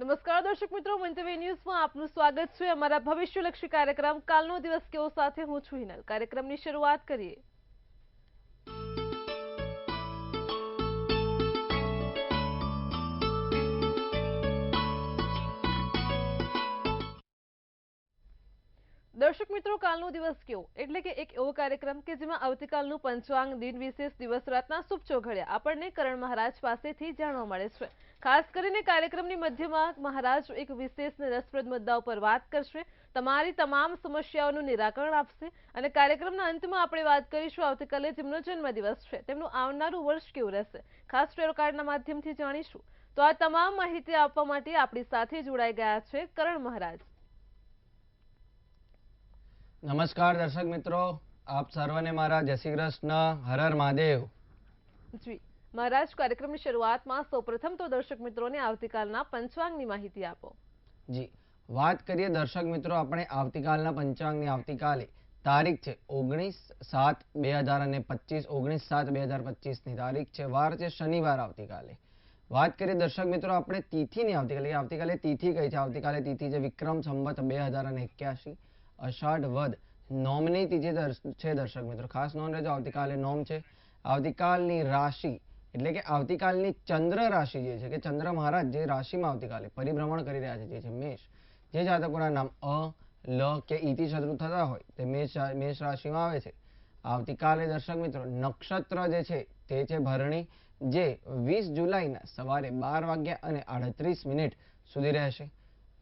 નમસ્કાર દર્શક મિત્રો, મંતવ્ય ન્યૂઝમાં આપનું સ્વાગત છે. અમારા ભવિષ્યલક્ષી કાર્યક્રમ કાલનો દિવસ કેવો સાથે હું છું હિનલ. કાર્યક્રમની શરૂઆત કરીએ. દર્શક મિત્રો, કાલનો દિવસ કેવો એટલે કે એક એવો કાર્યક્રમ કે જેમાં આવતીકાલનું પંચાંગ, દિન વિશેષ, દિવસ રાતના શુભ ચોઘડિયા આપણને કરણ મહારાજ પાસેથી જાણવા મળે છે. ખાસ કરીને કાર્યક્રમની મધ્યમાં મહારાજ એક વિશેષ અને રસપ્રદ મુદ્દા ઉપર વાત કરશે, તમારી તમામ સમસ્યાઓનું નિરાકરણ આપશે અને કાર્યક્રમના અંતમાં આપણે વાત કરીશું આવતીકાલે જેમનો જન્મદિવસ છે તેમનું આવનારું વર્ષ કેવું રહેશે, ખાસ ટેરો કાર્ડના માધ્યમથી જાણીશું. તો આ તમામ માહિતી આપવા માટે આપણી સાથે જોડાઈ ગયા છે કરણ મહારાજ. નમસ્કાર દર્શક મિત્રો, આપ સર્વને મારા જય શ્રી કૃષ્ણ, હર હર મહાદેવ. જી મહારાજ, કાર્યક્રમની શરૂઆતમાં સૌપ્રથમ તો દર્શક મિત્રોને આવતીકાલના પંચાંગની માહિતી આપો. જી, વાત કરીએ દર્શક મિત્રો આપણે આવતીકાલના પંચાંગની. આવતીકાલે તારીખ છે 19/7/2025, 19/7/2025 તારીખ છે, વાર છે શનિવાર. આવતીકાલે વાત કરીએ દર્શક મિત્રો આપણે તિથિની. આવતીકાલે તિથિ કઈ છે? આવતીકાલે તિથિ છે વિક્રમ સંવત 2081, અષાઢ વદ નોમની તિથિ છે દર્શક મિત્રો, ખાસ નોંધ લેજો. આવતીકાલે નોમ છે. આવતીકાલની રાશિ એટલે કે આવતીકાલની ચંદ્ર રાશિ જે છે કે ચંદ્ર મહારાજ જે રાશિમાં આવતીકાલે પરિભ્રમણ કરી રહ્યા છે જે છે મેષ. જે જાતકોના નામ અ, લ કે ઈથી શરૂ થતા હોય તે મેષ રાશિમાં આવે છે. આવતીકાલે દર્શક મિત્રો નક્ષત્ર જે છે તે છે ભરણી, જે 20 જુલાઈના સવારે 12:38 સુધી રહેશે.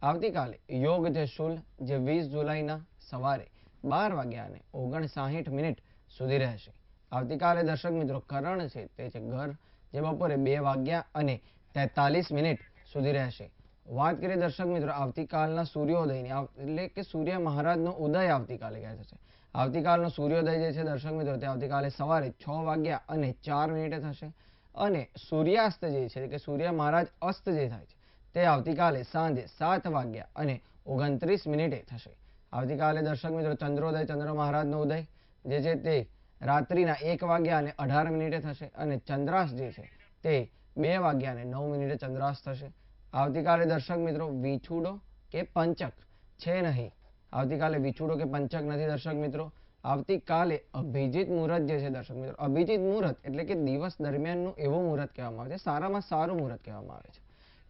આવતીકાલે યોગ છે શુલ, જે 20 જુલાઈના સવારે 12:59 સુધી રહેશે. આવતીકાલે દર્શક મિત્રો કરણ છે તે છે ઘર, જે બપોરે 2:43 સુધી રહેશે. વાત કરીએ દર્શક મિત્રો આવતીકાલના સૂર્યોદયની, એટલે કે સૂર્ય મહારાજનો ઉદય આવતીકાલે ક્યાં થશે? આવતીકાલનો સૂર્યોદય જે છે દર્શક મિત્રો તે આવતીકાલે સવારે 6:04 થશે અને સૂર્યાસ્ત જે છે કે સૂર્ય મહારાજ અસ્ત જે થાય છે તે આવતીકાલે સાંજે 7:29 થશે. આવતીકાલે દર્શક મિત્રો ચંદ્રોદય, ચંદ્ર મહારાજનો ઉદય જે છે તે રાત્રિના 1:18 થશે અને ચંદ્રાસ્ત જે છે તે 2:09 ચંદ્રાસ્ત થશે. આવતીકાલે દર્શક મિત્રો વિછુડો કે પંચક છે નહીં. આવતીકાલે વિછુડો કે પંચક નથી દર્શક મિત્રો. આવતીકાલે અભિજીત મુહૂર્ત જે છે દર્શક મિત્રો, અભિજીત મુહૂર્ત એટલે કે દિવસ દરમિયાનનું એવું મુહૂર્ત કહેવામાં આવે છે, સારામાં સારું મુહૂર્ત કહેવામાં આવે છે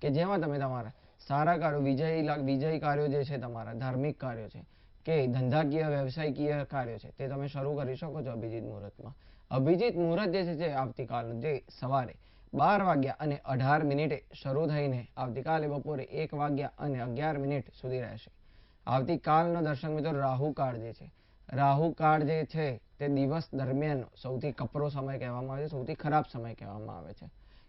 કે જેમાં તમે તમારા સારા કાર્યો, વિજય કાર્યો જે છે, તમારા ધાર્મિક કાર્યો છે કે ધંધાકીય વ્યવસાયિકીય કાર્યો છે તે તમે શરૂ કરી શકો છો અભિજીત મુહૂર્તમાં. અભિજીત મુહૂર્ત જે છે આવતીકાલનું જે સવારે 12:18 શરૂ થઈને આવતીકાલે બપોરે 1:11 સુધી રહેશે. આવતીકાલનો દર્શક મિત્રો રાહુકાળ જે છે, રાહુકાળ જે છે તે દિવસ દરમિયાન સૌથી કપરો સમય કહેવામાં આવે છે, સૌથી ખરાબ સમય કહેવામાં આવે છે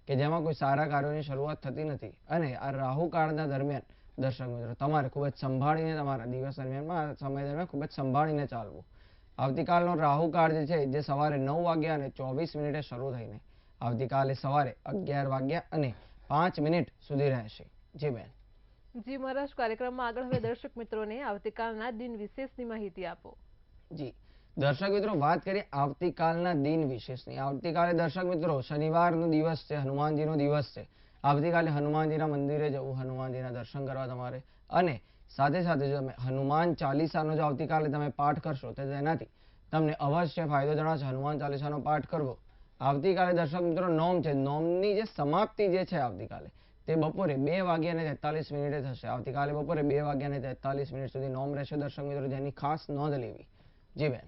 કે જેમાં કોઈ સારા કાર્યોની શરૂઆત થતી નથી. અને આ રાહુકાળના દરમિયાન દર્શક મિત્રો તમારે ખૂબ જ સંભાળીને તમારા દિવસ દરમિયાનમાં સમય દરમિયાન ખૂબ જ સંભાળીને ચાલવું. આવતીકાલનો રાહુકાળ જે છે જે સવારે 9:24 શરૂ થઈને આવતીકાલે સવારે 11:05 સુધી રહેશે. જી બેન. જી મહારાજ, કાર્યક્રમમાં આગળ હવે દર્શક મિત્રોને આવતીકાલના દિન વિશેષની માહિતી આપો. જી દર્શક મિત્રો વાત કરીએ આવતીકાલના દિન વિશેષની. આવતીકાલે દર્શક મિત્રો શનિવારનો દિવસ છે, હનુમાનજીનો દિવસ છે. આવતીકાલે હનુમાનજીના મંદિરે જવું, હનુમાનજીના દર્શન કરવા તમારે, અને સાથે સાથે જો તમે હનુમાન ચાલીસાનો જો આવતીકાલે તમે પાઠ કરશો તો તેનાથી તમને અવશ્ય ફાયદો જણાશે. હનુમાન ચાલીસાનો પાઠ કરવો. આવતીકાલે દર્શક મિત્રો નોમ છે, નોમની જે સમાપ્તિ જે છે આવતીકાલે તે બપોરે 2:43 થશે. આવતીકાલે બપોરે 2:43 સુધી નોમ રહેશે દર્શક મિત્રો, જેની ખાસ નોંધ લેવી. જી બેન.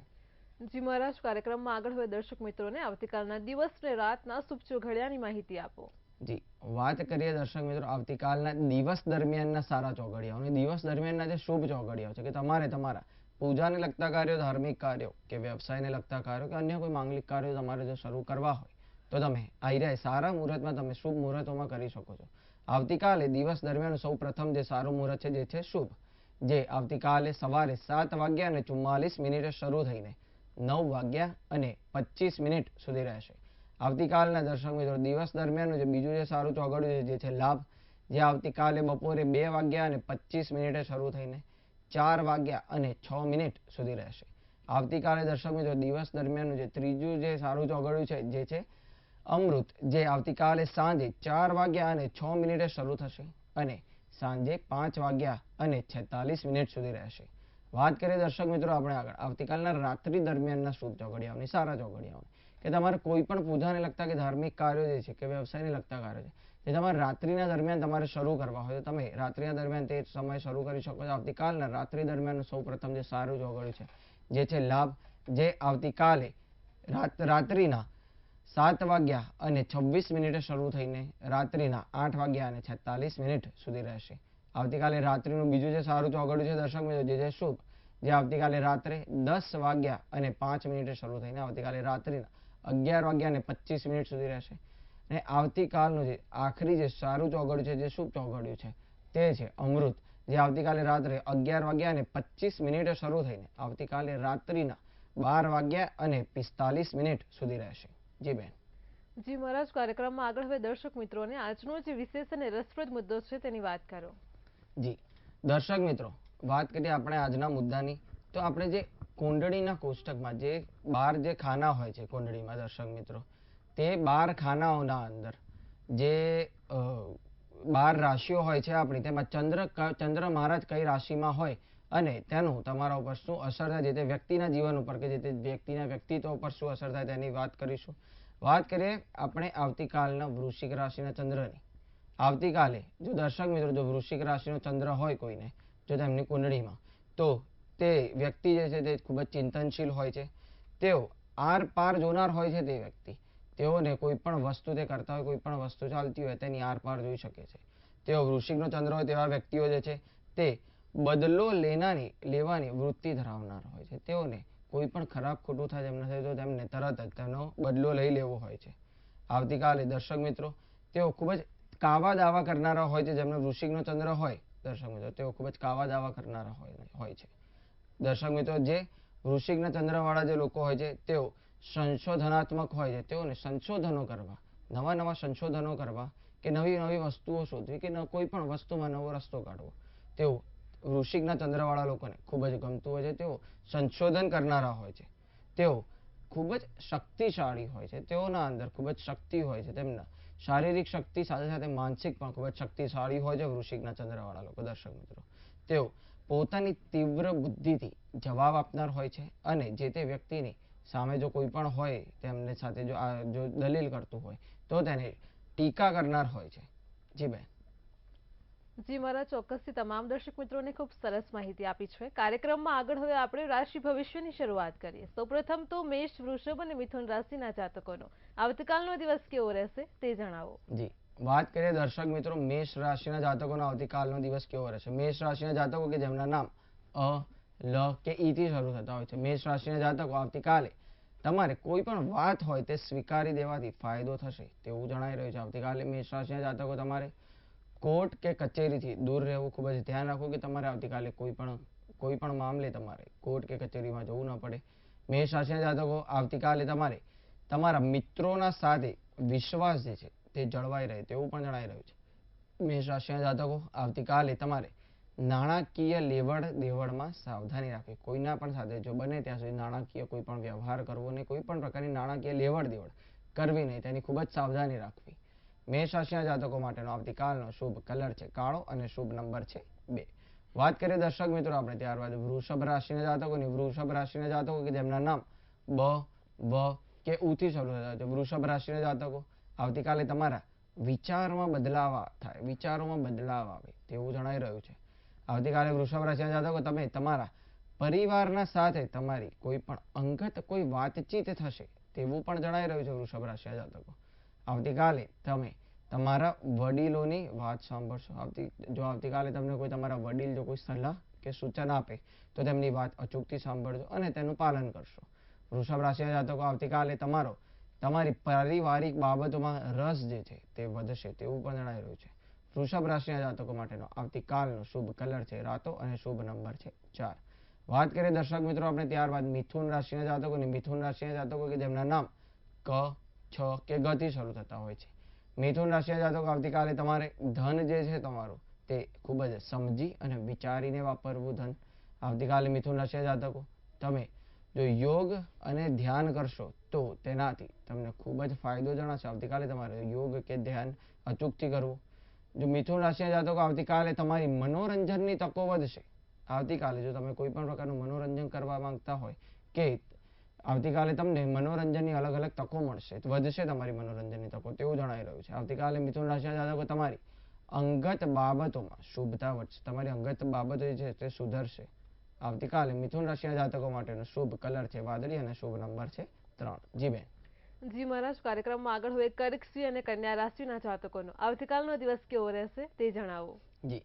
જી મહારાજ, કાર્યક્રમમાં આગળ હવે દર્શક મિત્રોને આવતીકાલના દિવસ ને રાતના શુભ ચોઘડિયાની માહિતી આપો. જી વાત કરીએ દર્શક મિત્રો આવતીકાલના દિવસ દરમિયાનના સારા ચોઘડિયાઓ અને દિવસ દરમિયાનના જે શુભ ચોઘડિયાઓ છે કે તમારે તમારા પૂજાને લગતા કાર્યો, ધાર્મિક કાર્યો કે વ્યવસાયને લગતા કાર્યો કે અન્ય કોઈ માંગલિક કાર્યો તમારે જો શરૂ કરવા હોય તો તમે આયરા સારા મુહૂર્તમાં તમે શુભ મુહૂર્તોમાં કરી શકો છો. આવતીકાલે દિવસ દરમિયાન સૌ પ્રથમ જે સારું મુહૂર્ત છે જે છે શુભ, જે આવતીકાલે સવારે 7:44 શરૂ થઈને 9:25 સુધી રહેશે. આવતીકાલના દર્શક મિત્રો દિવસ દરમિયાન જે બીજું જે સારું ચોઘડિયું જે છે લાભ, જે આવતીકાલે બપોરે 2:25 શરૂ થઈને 4:06 સુધી રહેશે. આવતીકાલે દર્શક મિત્રો દિવસ દરમિયાન જે ત્રીજું જે સારું ચોઘડિયું છે જે છે અમૃત, જે આવતીકાલે સાંજે 4:06 શરૂ થશે અને સાંજે 5 વાગ્યા અને 46 મિનિટ સુધી રહેશે. વાત કરીએ દર્શક મિત્રો આપણે આગળ આવતીકાલના રાત્રિ દરમિયાનના શુભ ચોઘડિયાઓની, સારા ચોઘડિયાઓની, કે તમારે કોઈ પણ પૂજાને લગતા કે ધાર્મિક કાર્યો જે છે કે વ્યવસાયને લગતા કાર્યો છે જે તમારે રાત્રિના દરમિયાન તમારે શરૂ કરવા હોય તો તમે રાત્રિના દરમિયાન તે સમય શરૂ કરી શકો છો. આવતીકાલના રાત્રિ દરમિયાન સૌ પ્રથમ જે સારું ચોઘડિયું છે જે છે લાભ, જે આવતીકાલે રાત્રિના 7 વાગ્યા અને 26 મિનિટે શરૂ થઈને રાત્રિના 8 વાગ્યા અને 46 મિનિટ સુધી રહેશે. આવતીકાલે રાત્રિનું બીજું જે સારું ચોઘડિયું છે દર્શક મિત્રો જે છે શુભ, જે આવતીકાલે રાત્રે 10 વાગ્યા અને 5 મિનિટે શરૂ થઈને આવતીકાલે રાત્રિના 11 વાગ્યા અને 25 મિનિટ સુધી રહેશે. અને આવતીકાલનું જે આખરી જે સારું ચોઘડિયું છે, જે શુભ ચોઘડિયું છે તે છે અમૃત, જે આવતીકાલે રાત્રે 11 વાગ્યા અને 25 મિનિટે શરૂ થઈને આવતીકાલે રાત્રિના 12 વાગ્યા અને 45 મિનિટ સુધી રહેશે. જી બેન. જી મહારાજ, કાર્યક્રમમાં આગળ હવે દર્શક મિત્રોને આજનો જે વિશેષ અને રસપ્રદ મુદ્દો છે તેની વાત કરો. જી દર્શક મિત્રો, વાત કરીએ આપણે આજના મુદ્દાની, તો આપણે જે કુંડળીના કોષ્ટકમાં જે 12 જે ખાના હોય છે કુંડળીમાં દર્શક મિત્રો, તે 12 ખાનાઓના અંદર જે 12 રાશિઓ હોય છે આપણી, તેમાં ચંદ્ર મહારાજ કઈ રાશિમાં હોય અને તેનું તમારા ઉપર શું અસર થાય, જે તે વ્યક્તિના જીવન ઉપર કે જે તે વ્યક્તિના વ્યક્તિત્વ ઉપર શું અસર થાય તેની વાત કરીશું. વાત કરીએ આપણે આવતીકાલના વૃશ્ચિક રાશિના ચંદ્રની. આવતીકાલે જો દર્શક મિત્રો જો વૃશ્ચિક રાશિનો ચંદ્ર હોય કોઈને, જો તેમની કુંડળીમાં, તો તે વ્યક્તિ જે છે તે ખૂબ જ ચિંતનશીલ હોય છે. તેઓ આર પાર જોનાર હોય છે. તે વ્યક્તિ, તેઓને કોઈ પણ વસ્તુ તે કરતા હોય, કોઈ પણ વસ્તુ ચાલતી હોય તેની આર પાર જોઈ શકે છે. તેઓ વૃશ્ચિકનો ચંદ્ર હોય તેવા વ્યક્તિઓ જે છે તે બદલો લેવાની વૃત્તિ ધરાવનાર હોય છે. તેઓને કોઈ પણ ખરાબ ખોટું થાય તેમના સાથે તો તેમને તરત જ તેનો બદલો લઈ લેવો હોય છે. આવતીકાલે દર્શક મિત્રો તેઓ ખૂબ જ કાવા દાવા કરનારા હોય છે. જેમનો વૃશ્ચિકનો ચંદ્ર હોય દર્શક મિત્રો, તેઓ ખૂબ જ કાવા દાવા કરનારા હોય છે. દર્શક મિત્રો, જે વૃશ્ચિકના ચંદ્રવાળા જે લોકો હોય છે તેઓ સંશોધનાત્મક હોય છે. તેઓને સંશોધનો કરવા, નવા સંશોધનો કરવા કે નવી વસ્તુઓ શોધવી કે કોઈ પણ વસ્તુમાં નવો રસ્તો કાઢવો, તેઓ વૃશ્ચિકના ચંદ્રવાળા લોકોને ખૂબ જ ગમતું હોય છે. તેઓ સંશોધન કરનારા હોય છે. તેઓ ખૂબ જ શક્તિશાળી હોય છે. તેઓના અંદર ખૂબ જ શક્તિ હોય છે. તેમના શારીરિક શક્તિ સાથે સાથે માનસિક પણ ખૂબ જ શક્તિશાળી હોય છે વૃશ્ચિકના ચંદ્રવાળા લોકો. દર્શક મિત્રો, તેઓ પોતાની તીવ્ર બુદ્ધિથી જવાબ આપનાર હોય છે અને જે તે વ્યક્તિની સામે જો કોઈ પણ હોય તેમને સાથે જો દલીલ કરતું હોય તો તેને ટીકા કરનાર હોય છે. જી બેન. જી મારા, ચોક્કસથી તમામ દર્શક મિત્રોને ખૂબ સરસ માહિતી આપી છે. કાર્યક્રમમાં આગળ હવે આપણે રાશિ ભવિષ્યની શરૂઆત કરીએ. સૌપ્રથમ તો મેષ, વૃષભ અને મિથુન રાશિના જાતકોનો આવતીકાલનો દિવસ કેવો રહેશે તે જણાવો. જી વાત કરીએ દર્શક મિત્રો મેષ રાશિના જાતકોનો આવતીકાલનો દિવસ કેવો રહેશે. મેષ રાશિના જાતકો કે જેમના નામ અ, લ કે ઈ થી શરૂ થતા હોય છે, મેષ રાશિના જાતકો આવતીકાલે તમારે કોઈ પણ વાત હોય તે સ્વીકારી દેવાથી ફાયદો થશે તેવું જણાઈ રહ્યું છે. આવતીકાલે મેષ રાશિના જાતકો તમારે કોર્ટ કે કચેરીથી દૂર રહેવું ખૂબ જ ધ્યાન રાખો કે તમારે આવતીકાલે કોઈ પણ મામલે તમારે કોર્ટ કે કચેરીમાં જવું ન પડે. મેષ રાશિના જાતકો આવતીકાલે તમારે તમારા મિત્રોના સાથે વિશ્વાસ જે છે તે જળવાઈ રહે તેવું પણ જણાઈ રહ્યું છે. મેષ રાશિના જાતકો આવતીકાલે તમારે નાણાકીય લેવડ દેવડમાં સાવધાની રાખવી. કોઈના પણ સાથે જો બને ત્યાં સુધી નાણાકીય કોઈ પણ વ્યવહાર કરવો નહીં, કોઈ પણ પ્રકારની નાણાકીય લેવડ દેવડ કરવી નહીં, તેની ખૂબ જ સાવધાની રાખવી. મેષ રાશિના જાતકો માટેનો આવતીકાલનો શુભ કલર છે કાળો અને શુભ નંબર છે 2. વાત કરીએ દર્શક મિત્રો આપણે ત્યારબાદ વૃષભ રાશિના જાતકોની. વૃષભ રાશિના જાતકો કે જેમના નામ બ, વ કે ઉથી શરૂ થતા છે, વૃષભ રાશિના જાતકો આવતીકાલે તમારા વિચારોમાં બદલાવ આવે તેવું જણાઈ રહ્યું છે. આવતીકાલે વૃષભ રાશિના જાતકો તમે તમારા પરિવારના સાથે તમારી કોઈ પણ અંગત કોઈ વાતચીત થશે તેવું પણ જણાઈ રહ્યું છે. વૃષભ રાશિના જાતકો આવતીકાલે તમે તમારા વડીલોની વાત સાંભળશો. જો આવતીકાલે તમને કોઈ તમારા વડીલ જો કોઈ સલાહ કે સૂચન આપે તો તેમની વાત અચૂકથી સાંભળજો અને તેનું પાલન કરશો. વૃષભ રાશિના જાતકો આવતીકાલે તમારી પારિવારિક બાબતોમાં રસ જે છે તે વધશે તેવું પણ જણાઈ રહ્યું છે. વૃષભ રાશિના જાતકો માટેનો આવતીકાલનો શુભ કલર છે રાતો અને શુભ નંબર છે 4. વાત કરીએ દર્શક મિત્રો આપણે ત્યારબાદ મિથુન રાશિના જાતકોની. મિથુન રાશિના જાતકો કે જેમના નામ ક, છ કે ગ થી શરૂ થતા હોય છે. મિથુન રાશિના જાતકો આવતીકાલે તમારે ધન જે છે તમારું તે ખૂબ જ સમજી અને વિચારીને વાપરવું ધન. આવતીકાલે મિથુન રાશિના જાતકો તમે જો યોગ અને ધ્યાન કરશો તો તેનાથી તમને ખૂબ જ ફાયદો જણાશે. આવતીકાલે તમારે યોગ કે ધ્યાન અચૂકથી કરવું. જો મિથુન રાશિના જાતકો આવતીકાલે તમારી મનોરંજનની તકો વધશે. આવતીકાલે જો તમે કોઈ પણ પ્રકારનું મનોરંજન કરવા માંગતા હોય કે આવતીકાલે તમને મનોરંજનની અલગ અલગ તકો મળશે, વધશે તમારી મનોરંજનની તકો તેવું જણાઈ રહ્યું છે. આવતીકાલે મિથુન રાશિના જાતકો તમારી અંગત બાબતોમાં શુભતા વધશે. તમારી અંગત બાબતો જે છે તે સુધરશે. આવતીકાલે મિથુન રાશિના જાતકો માટેનો શુભ કલર છે વાદળી અને શુભ નંબર છે 3. જી બેન. જી મહારાજ, કાર્યક્રમમાં આગળ હવે કર્ક સિંહ અને કન્યા રાશિના જાતકોનો આવતીકાલનો દિવસ કેવો રહેશે તે જણાવો. જી,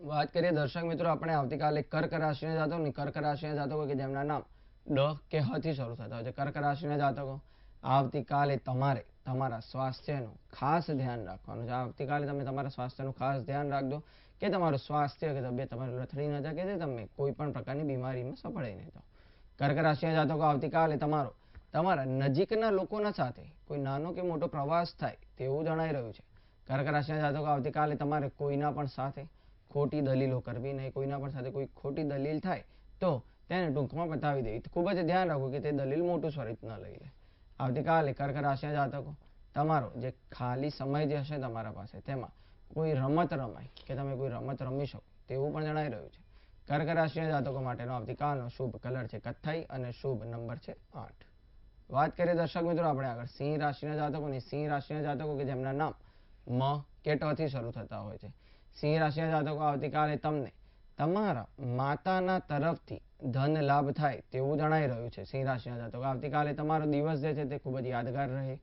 વાત કરીએ દર્શક મિત્રો આપણે આવતીકાલે કર્ક રાશિના જાતકોની. કર્ક રાશિના જાતકો કે જેમના નામ ડ કે હ થી શરૂ થતા હોય છે, કર્ક રાશિના જાતકો આવતીકાલે તમારે તમારા સ્વાસ્થ્યનું ખાસ ધ્યાન રાખવાનું છે. આવતીકાલે તમે તમારા સ્વાસ્થ્યનું ખાસ ધ્યાન રાખજો કે તમારું સ્વાસ્થ્ય કે તબિયત તમારી લથડી ન જાય કે તમે કોઈ પણ પ્રકારની બીમારીમાં સપડાઈ નહીં થાઓ. કર્ક રાશિના જાતકો આવતીકાલે તમારા નજીકના લોકોના સાથે કોઈ નાનો કે મોટો પ્રવાસ થાય તેવું જણાઈ રહ્યું છે. કર્ક રાશિના જાતકો આવતીકાલે તમારે કોઈના પણ સાથે ખોટી દલીલો કરવી નહીં. કોઈના પણ સાથે કોઈ ખોટી દલીલ થાય તો તેને ટૂંકમાં પતાવી દેવી. ખૂબ જ ધ્યાન રાખવું કે તે દલીલ મોટું સ્વરૂપ ન લઈ લે. આવતીકાલે કર્ક રાશિના જાતકો તમારો જે ખાલી સમય જે હશે તમારા પાસે તેમાં કોઈ રમત રમાય કે તમે કોઈ રમત રમી શકો તેવું પણ જણાઈ રહ્યું છે. કર્ક રાશિના જાતકો માટેનો આવતીકાલનો શુભ કલર છે કથ્થઈ અને શુભ નંબર છે 8. વાત કરીએ દર્શક મિત્રો આપણે આગળ સિંહ રાશિના જાતકોની. સિંહ રાશિના જાતકો કે જેમના નામ મ કે ટ થી શરૂ થતા હોય છે. સિંહ રાશિના જાતકો આવતીકાલે તમને તમારા માતાના તરફથી ધન લાભ થાય તેવું જણાઈ રહ્યું છે. સિંહ રાશિના જાતકો આવતીકાલે તમારો દિવસ જે છે તે ખૂબ જ યાદગાર રહે.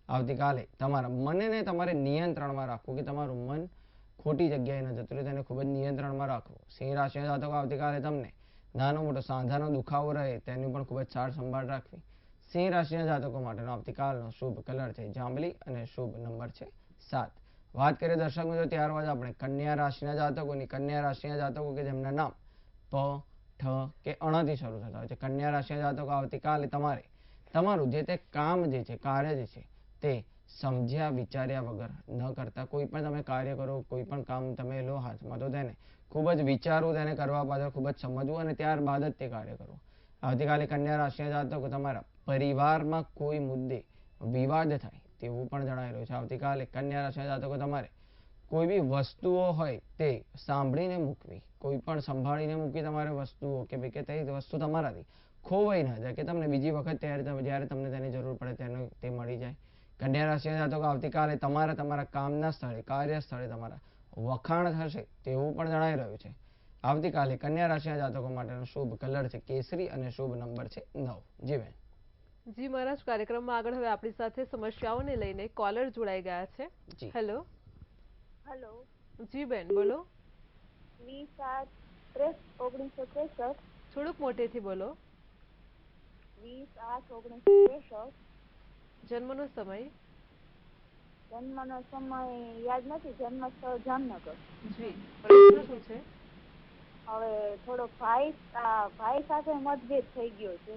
આવતીકાલે તમારા મનને તમારે નિયંત્રણમાં રાખવું કે તમારું મન ખોટી જગ્યાએ ન જતું રહે, તેને ખૂબ જ નિયંત્રણમાં રાખવું. સિંહ રાશિના જાતકો આવતીકાલે તમને નાનો મોટો સાંધાનો દુખાવો રહે તેની પણ ખૂબ જ સાર સંભાળ રાખવી. સિંહ રાશિના જાતકો માટેનો આવતીકાલનો શુભ કલર છે જાંબલી અને શુભ નંબર છે 7. વાત કરીએ દર્શક મિત્રો ત્યારબાદ આપણે કન્યા રાશિના જાતકોની. કન્યા રાશિના જાતકો કે જેમના નામ પ ઠ કે અણ થી શરૂ થતા હોય છે. કન્યા રાશિના જાતકો આવતીકાલે તમારે તમારું જે તે કામ જે છે કાર્ય જે છે તે સમજ્યા વિચાર્યા વગર ન કરતા કોઈ પણ તમે કાર્ય કરો, કોઈ પણ કામ તમે લો હાથમાં તો તેને ખૂબ જ વિચારવું, તેને કરવા પાછળ ખૂબ જ સમજવું અને ત્યારબાદ જ તે કાર્ય કરવું. આવતીકાલે કન્યા રાશિના જાતકો તમારા પરિવારમાં કોઈ મુદ્દે વિવાદ થાય તેવું પણ જણાઈ રહ્યું છે. આવતીકાલે કન્યા રાશિના જાતકો તમારે કોઈ બી વસ્તુઓ હોય તે સાંભળીને મૂકવી, કોઈ પણ સંભાળીને મૂકવી તમારે વસ્તુઓ કે ભાઈ કે તે વસ્તુ તમારાથી ખોવાઈ ના જાય કે તમને બીજી વખત જ્યારે તમને તેની જરૂર પડે તે મળી જાય. કન્યા રાશિના જાતકો આવતીકાલે તમારા કામના સ્થળે કાર્ય સ્થળે તમારા વખાણ થશે તેવું પણ જણાઈ રહ્યું છે. આવતીકાલે કન્યા રાશિના જાતકો માટેનો શુભ કલર છે કેસરી અને શુભ નંબર છે 9. જી બેન. જી મહારાજ, કાર્યક્રમમાં આગળ હવે આપણી સાથે સમસ્યાઓને લઈને કોલર જોડાઈ ગયા છે. જી. હેલો. હેલો. જી બેન બોલો. 20/8/1963. થોડુંક મોટેથી બોલો. 20/8/1963. જન્મનો સમય. જન્મનો સમય યાદ નથી. જન્મ સ્થળ જામનગર. જી. પ્રશ્ન શું છે? હવે થોડો ભાઈ સાથે મતભેદ થઈ ગયો છે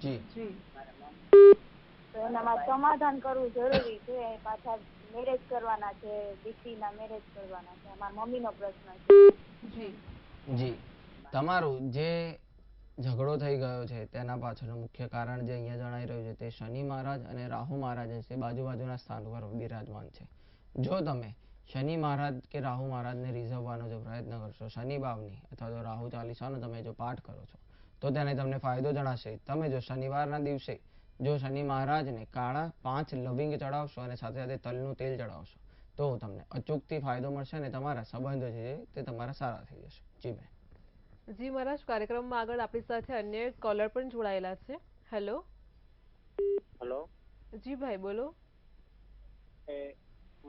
જી. જી. તો એનામાં સમાધાન કરવું જરૂરી છે. પાછા મેરેજ કરવાના છે, દીકરીના મેરેજ કરવાના છે. મારા મમ્મીનો પ્રશ્ન છે. જી. જી, તમારું જે ઝઘડો થઈ ગયો છે તેના પાછળનું મુખ્ય કારણ જે અહીંયા જણાઈ રહ્યું છે તે શનિ મહારાજ અને રાહુ મહારાજ છે બાજુના સ્થાન પર બિરાજમાન છે. જો તમે શનિ મહારાજ કે રાહુ મહારાજને રીઝવવાનો જો પ્રયત્ન કરશો, શનિ ભાવની અથવા તો રાહુ ચાલીસાનો તમે જો પાઠ કરો છો તો તેને તમને ફાયદો જણાશે. તમે જો શનિવારના દિવસે જો શનિ મહારાજને કાળા 5 લવિંગ ચડાવશો અને સાથે સાથે તલનું તેલ ચડાવશો તો તમને અચૂકથી ફાયદો મળશે અને તમારા સંબંધો છે તે તમારા સારા થઈ જશે. જી બેન. જી મહારાજ, કાર્યક્રમમાં આગળ આપણી સાથે અન્ય કોલર પણ જોડાયેલા છે. હેલો. હેલો. જી ભાઈ બોલો.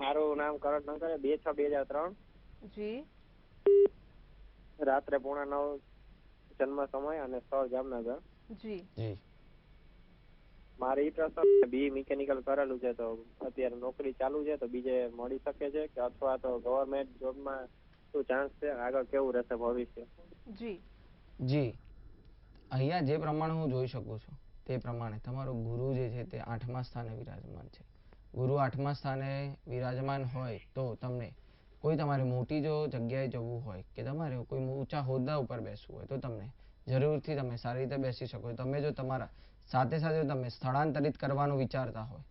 મારું નામ કરણ શંકર, 2/6/2003. જી. રાત્રે 9:30 જન્મ સમય અને સ્થળ જામનગર. જી. જી. મારે ઈ પ્રશ્ન બી મિકેનિકલ કરેલું છે તો અત્યારે નોકરી ચાલુ છે તો બીજે મળી શકે છે કે અથવા તો ગવર્મેન્ટ જોબમાં શું ચાન્સ છે, આગળ કેવું રહેશે ભવિષ્ય? જી. જી, અહીંયા જે પ્રમાણે હું જોઈ શકું છું તે પ્રમાણે તમારો ગુરુ જે છે તે 8મા સ્થાને વિરાજમાન છે. ગુરુ 8મા સ્થાને વિરાજમાન હોય તો તમને કોઈ તમારે મોટી જો જગ્યાએ જવું હોય કે તમારે કોઈ ઊંચા હોદ્દા ઉપર બેસવું હોય તો તમને જરૂરથી તમે સારી રીતે બેસી શકો. તમે જો તમારા સાથે સાથે તમે સ્થળાંતરિત કરવાનું વિચારતા હોય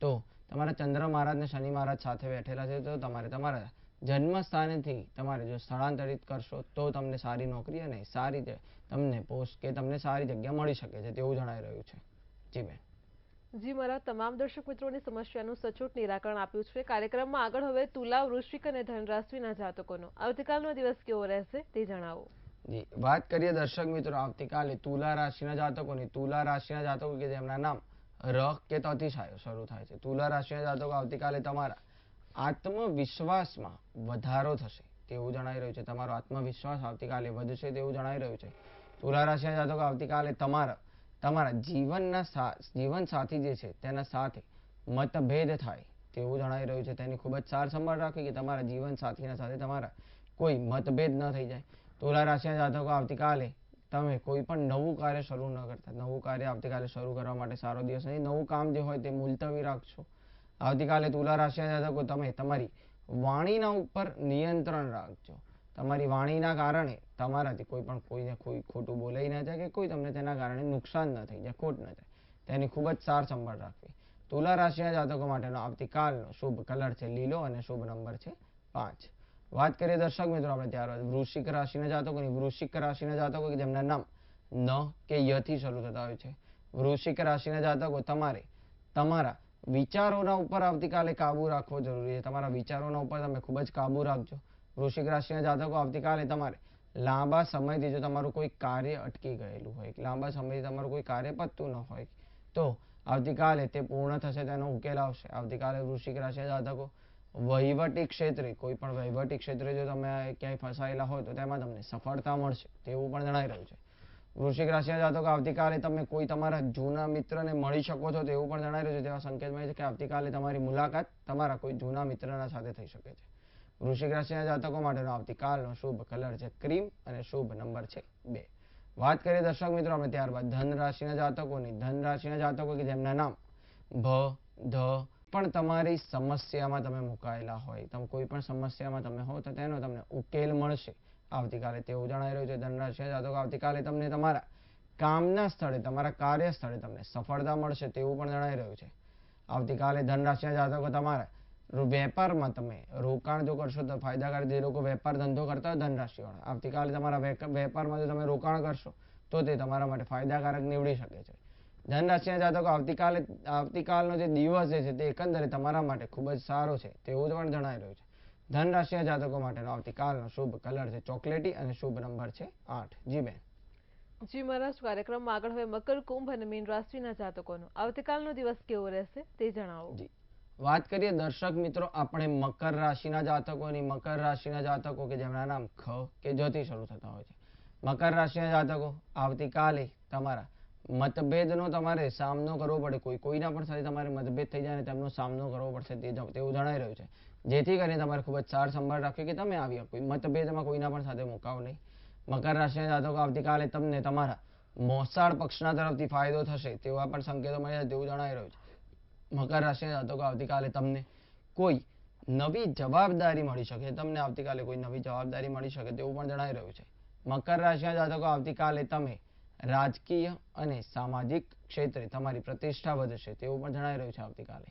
તો તમારા ચંદ્ર મહારાજ ને શનિ મહારાજ સાથે બેઠેલા છે, તો તમારે તમારા જન્મ સ્થાનેથી તમારે જો સ્થળાંતરિત કરશો તો તમને સારી નોકરી અને સારી તમને પોસ્ટ કે તમને સારી જગ્યા મળી શકે છે તેવું જણાઈ રહ્યું છે. જી બેન. જી મારા તમામ દર્શક મિત્રોની સમસ્યાનું સચોટ નિરાકરણ આપ્યું છે. કાર્યક્રમમાં આગળ હવે તુલા, વૃશ્ચિક અને ધન રાશિના જાતકોનો આવતીકાલનો દિવસ કેવો રહેશે તે જણાવો. જી વાત કરીએ દર્શક મિત્રો આવતીકાલે તુલા રાશિના જાતકોની. તુલા રાશિના જાતકો કે જેમના નામ ર કે તથી શરૂ થાય છે. તુલા રાશિના જાતકો આવતીકાલે તમારા આત્મવિશ્વાસમાં વધારો થશે તેવું જણાઈ રહ્યું છે. તમારો આત્મવિશ્વાસ આવતીકાલે વધશે તેવું જણાઈ રહ્યું છે. તુલા રાશિના જાતકો આવતીકાલે તમારા જીવન સાથી જે છે તેના સાથે મતભેદ થાય તેવું જણાઈ રહ્યું છે. તેની ખૂબ જ સાર સંભાળ રાખવી કે તમારા જીવન સાથીના સાથે તમારા કોઈ મતભેદ ન થઈ જાય. તુલા રાશિના જાતકો આવતીકાલે તમે કોઈ પણ નવું કાર્ય શરૂ ન કરતા. નવું કાર્ય આવતીકાલે શરૂ કરવા માટે સારો દિવસ નહીં. નવું કામ જે હોય તે મુલતવી રાખશો. આવતીકાલે તુલા રાશિના જાતકો તમે તમારી વાણીના ઉપર નિયંત્રણ રાખજો. તમારી વાણીના કારણે તમારાથી કોઈને કોઈ ખોટું બોલાઈ ના જાય કે કોઈ તમને તેના કારણે નુકસાન ન થઈ જાય, ખોટ ન જાય. તેની ખૂબ જ સાર સંભાળ રાખવી. તુલા રાશિના જાતકો માટેનો આવતીકાલનો શુભ કલર છે લીલો અને શુભ નંબર છે 5. વાત કરીએ દર્શક મિત્રો આપણે ત્યારબાદ વૃશ્ચિક રાશિના જાતકોની. વૃશ્ચિક રાશિના જાતકો કે જેમના નામ ન કે ય થી શરૂ થતા હોય છે. વૃશ્ચિક રાશિના જાતકો તમારે તમારા વિચારોના ઉપર આવતીકાલે કાબુ રાખવો જરૂરી છે. તમારા વિચારોના ઉપર તમે ખૂબ જ કાબુ રાખજો. વૃશ્ચિક રાશિના જાતકો આવતીકાલે તમારે લાંબા સમયથી જો તમારું કોઈ કાર્ય અટકી ગયેલું હોય, લાંબા સમયથી તમારું કોઈ કાર્ય પતતું ન હોય, તો આવતીકાલે તે પૂર્ણ થશે, તેનો ઉકેલ આવશે. આવતીકાલે વૃશ્ચિક રાશિના જાતકો વહીવટી ક્ષેત્રે કોઈ પણ વહીવટી ક્ષેત્રે જો તમે ક્યાંય ફસાયેલા હોય તો તેમાં તમને સફળતા મળશે તેવું પણ જણાઈ રહ્યું છે. વૃશ્ચિક રાશિના જાતકો આવતીકાલે તમે કોઈ તમારા જૂના મિત્રને મળી શકો છો તેવું પણ જણાઈ રહ્યું છે. તેવા સંકેત મળે છે કે આવતીકાલે તમારી મુલાકાત તમારા કોઈ જૂના મિત્રના સાથે થઈ શકે છે. વૃશ્ચિક રાશિના જાતકો માટેનો આવતીકાલનો શુભ કલર છે ક્રીમ અને શુભ નંબર છે 2. વાત કરીએ દર્શક મિત્રો આપણે ત્યારબાદ ધન રાશિના જાતકોની. ધન રાશિના જાતકો કે જેમના નામ ભ, ધ પણ તમારી સમસ્યામાં તમે મુકાયેલા હોય, તમે કોઈ પણ સમસ્યામાં તમે હો તો તેનો તમને ઉકેલ મળશે આવતીકાલે તેવું જણાઈ રહ્યું છે. ધન રાશિના જાતકો આવતીકાલે તમને તમારા કામના સ્થળે, તમારા કાર્ય સ્થળે તમને સફળતા મળશે તેવું પણ જણાઈ રહ્યું છે. આવતીકાલે ધન રાશિના જાતકો તમારા વેપારમાં તમે રોકાણ જો કરશો તો ફાયદાકારક. જે લોકો વેપાર ધંધો કરતા હોય ધન રાશિવાળા, આવતીકાલે તમારા વેપારમાં જો તમે રોકાણ કરશો તો તે તમારા માટે ફાયદાકારક નીવડી શકે છે. ધન રાશિના જાતકો આવતીકાલનો જે દિવસ છે તે એકંદરે તમારા માટે ખૂબ જ સારો છે તેવું પણ જણાઈ રહ્યું છે. ધન રાશિના જાતકો માટેનો આવતીકાલનો શુભ કલર છે ચોકલેટી અને શુભ નંબર છે 8. જી બેન. જી મહારાજ, કાર્યક્રમમાં આગળ હવે મકર, કુંભ અને મીન રાશિના જાતકોનો આવતીકાલનો દિવસ કેવો રહેશે તે જણાવો. જી વાત કરીએ દર્શક મિત્રો આપણે મકર રાશિના જાતકોની. મકર રાશિના જાતકો કે જેમના નામ ખ કે જ થી શરૂ થતા હોય છે. મકર રાશિના જાતકો આવતીકાલે તમારા મતભેદનો તમારે સામનો કરવો પડે. કોઈના પણ સાથે તમારે મતભેદ થઈ જાય અને તેમનો સામનો કરવો પડશે તેવું જણાઈ રહ્યું છે. જેથી કરીને તમારે ખૂબ જ સાર સંભાળ રાખવી કે તમે આવ્યા કોઈ મતભેદમાં કોઈના પણ સાથે મુકાવ નહીં. મકર રાશિના જાતકો આવતીકાલે તમને તમારા મોસાળ પક્ષના તરફથી ફાયદો થશે તેવા પણ સંકેતો મળ્યા તેવું જણાઈ રહ્યું છે. મકર રાશિના જાતકો આવતીકાલે તમને કોઈ નવી જવાબદારી મળી શકે. તમને આવતીકાલે કોઈ નવી જવાબદારી મળી શકે તેવું પણ જણાઈ રહ્યું છે. મકર રાશિના જાતકો આવતીકાલે તમે રાજકીય અને સામાજિક ક્ષેત્રે તમારી પ્રતિષ્ઠા વધશે તેવું પણ જણાઈ રહ્યું છે. આવતીકાલે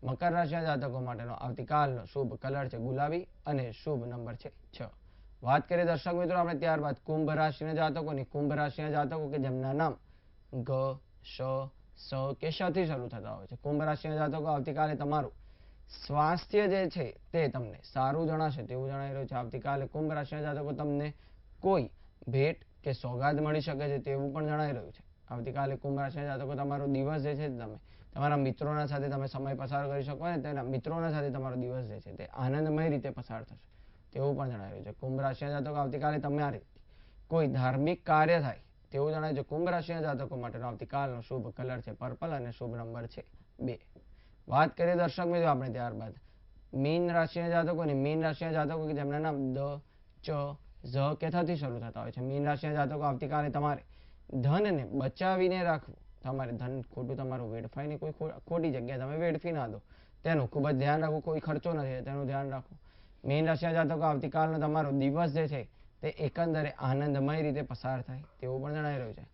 મકર રાશિના જાતકો માટેનો આવતીકાલનો શુભ કલર છે ગુલાબી અને શુભ નંબર છે 6. વાત કરીએ દર્શક મિત્રો આપણે ત્યારબાદ કુંભ રાશિના જાતકોની. કુંભ રાશિના જાતકો કે જેમના નામ ગ, શ, સ કે શ થી શરૂ થતા હોય છે. કુંભ રાશિના જાતકો આવતીકાલે તમારું સ્વાસ્થ્ય જે છે તે તમને સારું જણાશે તેવું જણાઈ રહ્યું છે. આવતીકાલે કુંભ રાશિના જાતકો તમને કોઈ ભેટ કે સોગાદ મળી શકે છે તેવું પણ જણાઈ રહ્યું છે. આવતીકાલે કુંભ રાશિના જાતકો તમારો દિવસ જે છે તમે તમારા મિત્રોના સાથે તમે સમય પસાર કરી શકો અને તેના મિત્રોના સાથે તમારો દિવસ જે છે તે આનંદમય રીતે પસાર થશે તેવું પણ જણાઈ રહ્યું છે. કુંભ રાશિના જાતકો આવતીકાલે તમારી કોઈ ધાર્મિક કાર્ય થાય તેવું જણાય છે. કુંભ રાશિના જાતકો માટેનો આવતીકાલનો શુભ કલર છે પર્પલ અને શુભ નંબર છે 2. વાત કરીએ દર્શક મિત્રો આપણે ત્યારબાદ મીન રાશિના જાતકોની. મીન રાશિના જાતકો કે જેમના નામ દ, ચ, ઝ કે થ થી શરૂ થતા હોય છે. મીન રાશિના જાતકો આવતીકાલે તમારે ધનને બચાવીને રાખવું. તમારે ધન ખોટું તમારું વેડફાઈને કોઈ ખોટી જગ્યાએ તમે વેડફી ના દો તેનું ખૂબ જ ધ્યાન રાખવું. કોઈ ખર્ચો નથી તેનું ધ્યાન રાખવું. મીન રાશિના જાતકો આવતીકાલનો તમારો દિવસ જે છે તે એકંદરે આનંદમય રીતે પસાર થાય તેવું પણ જણાઈ રહ્યું છે.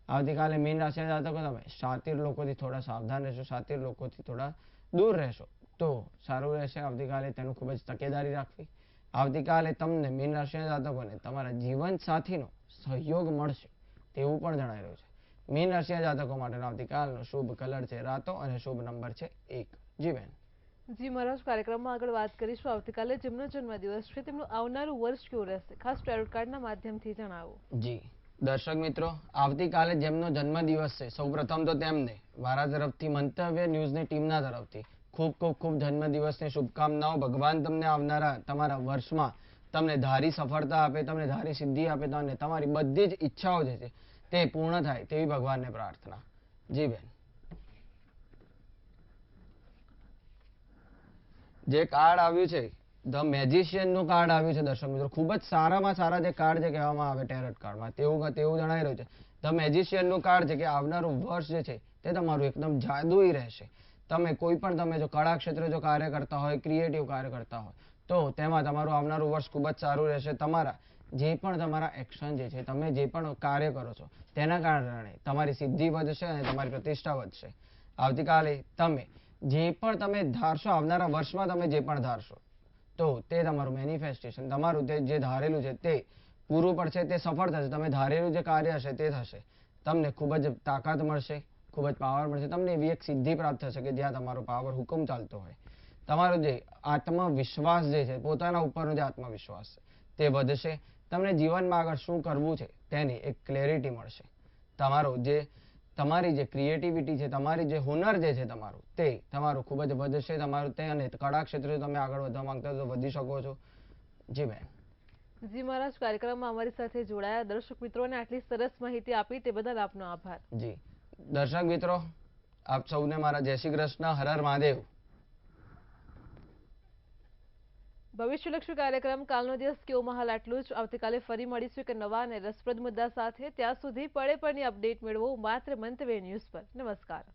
આવતીકાલે મીન રાશિના જાતકો તમે શાતિર લોકોથી થોડા સાવધાન રહેશો, શાતિર લોકોથી થોડા દૂર રહેશો તો સારું રહેશે. આવતીકાલે તેનું ખૂબ જ તકેદારી રાખવી. આવતીકાલે તમને મીન રાશિના જાતકોને તમારા જીવન સાથીનો સહયોગ મળશે તેવું પણ જણાઈ રહ્યું છે. મીન રાશિના જાતકો માટે આવતીકાલનો શુભ કલર છે રાતો અને શુભ નંબર છે 1. જી બેન. જી મહારાજ, કાર્યક્રમમાં આગળ વાત કરીશું આવતીકાલે જેમનો જન્મદિવસ છે તેમનું આવનારું વર્ષ કેવું રહેશે, ખાસ ટેરોટ કાર્ડના માધ્યમથી જણાવો. જી દર્શક મિત્રો, આવતીકાલે જેમનો જન્મદિવસ છે સૌપ્રથમ તો તેમને મારા તરફથી મંતવ્ય ન્યૂઝની ટીમના તરફથી ખૂબ ખૂબ ખૂબ જન્મદિવસની શુભકામનાઓ. ભગવાન તમને આવનારા તમારા વર્ષમાં તમને ધારી સફળતા આપે, તમને ધારી સિદ્ધિ આપે અને તમારી બધી જ ઈચ્છાઓ જે છે તે પૂર્ણ થાય તેવી ભગવાનને પ્રાર્થના. જી બેન. જે કાર્ડ આવ્યું છે ધ મેજિશિયન નું કાર્ડ આવ્યું છે દર્શક મિત્રો, ખૂબ જ સારામાં સારા જે કાર્ડ જે કહેવામાં આવે ટેરોટ કાર્ડમાં તેવું જણાઈ રહ્યું છે. ધ મેજિશિયન નું કાર્ડ છે કે આવનારું વર્ષ જે છે તે તમારું એકદમ જાદુઈ રહેશે. તમે કોઈ પણ તમે જો કળા ક્ષેત્રે જો કાર્ય કરતા હોય, ક્રિએટિવ કાર્ય કરતા હોય તો તેમાં તમારું આવનારું વર્ષ ખૂબ જ સારું રહેશે. તમારા જે પણ તમારા એક્શન જે છે, તમે જે પણ કાર્ય કરો છો તેના કારણે તમારી સિદ્ધિ વધશે અને તમારી પ્રતિષ્ઠા વધશે. આવતીકાલે તમે જે પણ તમે ધારશો, આવનારા વર્ષમાં તમે જે પણ ધારશો તો તે તમારું મેનિફેસ્ટેશન, તમારું તે જે ધારેલું છે તે પૂરું પડશે, તે સફળ થશે. તમે ધારેલું જે કાર્ય હશે તે થશે. તમને ખૂબ જ તાકાત મળશે, ખૂબ જ પાવર મળશે. તમને એવી એક સિદ્ધિ પ્રાપ્ત થશે કે જ્યાં તમારો પાવર હુકમ ચાલતો હોય. તમારો જે આત્મવિશ્વાસ જે છે, પોતાના ઉપરનો જે આત્મવિશ્વાસ છે તે વધશે. તમને જીવનમાં આગળ શું કરવું છે તેની એક ક્લેરિટી મળશે. તમારી જે ક્રિએટિવિટી છે, તમારી જે હુનર જે છે તમારું ખૂબ જ વધશે. તમારું તે અને કળા ક્ષેત્રે તમે આગળ વધવા માંગતા હો તો વધી શકો છો. જી બેન. જી મહારાજ, કાર્યક્રમમાં અમારી સાથે જોડાયા દર્શક મિત્રોને આટલી સરસ માહિતી આપી તે બદલ આપનો આભાર. જી દર્શક મિત્રો, આપ સૌને મારા જય શ્રી કૃષ્ણ, હર હર મહાદેવ. ભવિષ્યલક્ષી કાર્યક્રમ કાલનો દિવસ કેવો હાલ આટલું જ. આવતીકાલે ફરી મળીશું એક નવા અને રસપ્રદ મુદ્દા સાથે. ત્યાં સુધી પળે પળની અપડેટ મેળવો માત્ર મંતવ્ય ન્યૂઝ પર. નમસ્કાર.